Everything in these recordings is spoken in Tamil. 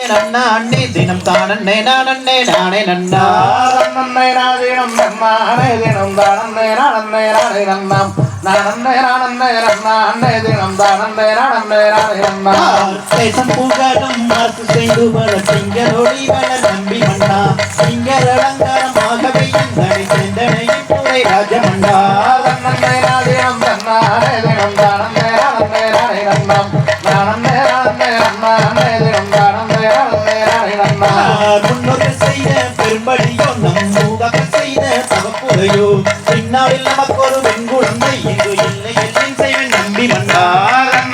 நன்னா அண்ணே தினம் தானே நானே நானே நன்னா நன்னே நாதினம் நன்னானே தினம் தானே நானே நானே நன்னாம் நானே நானே நன்னானே தினம் தானே நானே நானே நன்னாம் தேசம் புகழும் மாசு செய்து வள திங்களொளி வள நம்பி மன்னா திங்கள் அலங்காரமாகவே எந்தனை செந்தனையும் பூரை ராஜமண்டா நன்னே நாதினம் நன்னானே தினம் தானே நானே நானே நன்னாம் நானே நானே நன்னானே தினம் தானே நானே நானே நன்னாம் முன்னோர்கள் செய்த பெரும்படியோ நம் மூதாக்கள் செய்த தவப்புரையோ பின்னாளில் நமக்கு ஒரு வெண்குழந்தை இங்கு இல்லை எல்லின் செய்வன் நம்பி மன்னா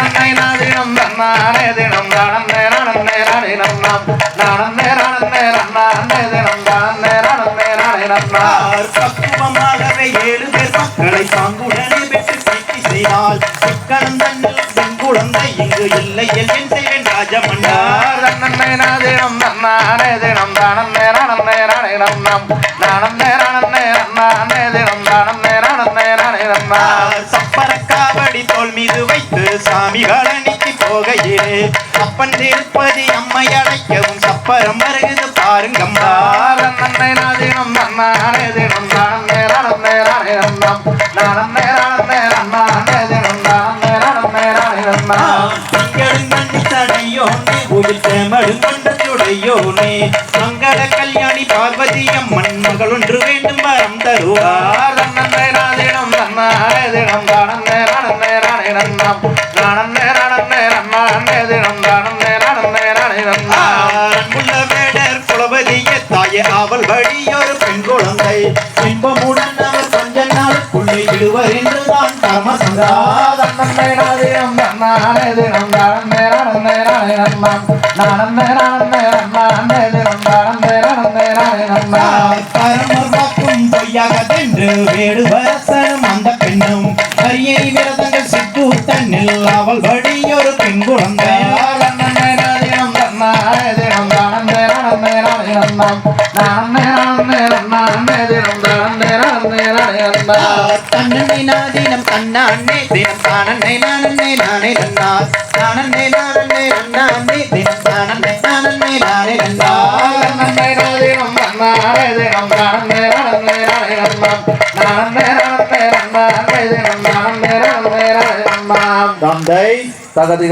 நன்னே நாதினம் நன்னானே தினம் தானே நானே நானே நன்னாம் நானே நானே நன்னானே தினம் தானே நானே நானே நன்னாம் பக்குவமாகவே 7 பேர் மக்களை பாங்குடனே பெற்று சீட்டி செய்தால் சிக்கனம் தன்னில் வெண்குழந்தை இங்கு இல்லை எல்லின் செய்வன் ராஜமண்டா நன்னே நாதினம் நன்னானே தினம் தானே நானே நானே நன்னாம் நானே நானே நன்னானே தினம் தானே நானே நானே நன்னாம் சப்பரக்காவடி தோல் மீது வைத்து சாமிகள் அணிக்கு போகையிலே அப்பன் திருப்பதி அம்மை அழைக்கவும் சப்பரம் வருகுது பாருங்கம்மா நன்னே நாதினம் நன்னானே தினம் தானே நானே நானே நன்னாம் நானே நானே நன்னானே தினம் தானே நானே நானே நன்னாம் திங்களுங்கண்ணி தடையோனே உயில் தேமடும் கொண்டதுடையோனே மங்கள கல்யாணி பார்வதி அம்மன் மகள் ஒன்று வேண்டும் வரம் தருவார் நன்னே நாதினம் நன்னானே தினம் தானே நானே நானே நன்னாம் நானே நானே நன்னானே தினம் தானே நானே நானே நன்னாம் அன்புள்ள வேடர் குலபதிய தாயே அவள் வழியொரு பெண் குழந்தை இன்பமுடன் அவர் கொஞ்ச நாளுக்குள்ளே விடுவர் என்றுதான் தர்மசங்கா நன்னே நாதினம் நன்னானே தினம் தானே நானே நானே நன்னாம் நானே நானே நன்னானே தினம் தானே நானே நானே நன்னாம் பரமர் வாக்கும் பொய்யாகதென்று வேடுவரசனும் அந்த பெண்ணும் அரியை விரதங்கள் சித்து தன்னில் அவள் வழியொரு பெண் குழந்தை நன்னே நாதினம் நன்னானே தினம் தானே நானே நானே நன்னாம் நானே நானே நன்னானே தினம் தானே நானே நானே நன்னாம் தன்னனை நாதினம் தன்னானே தினம் தானே நானே நானே நன்னார் நானே நானே நன்னானே தினம் தானே நானே நானே நன்னார் நன்னே நாதினம் நன்னானே தினம் தானே நானே நானே நன்னாம் நானே நானே நன்னானே தினம் தானே நானே நானே நன்னாம் தந்தை தகதி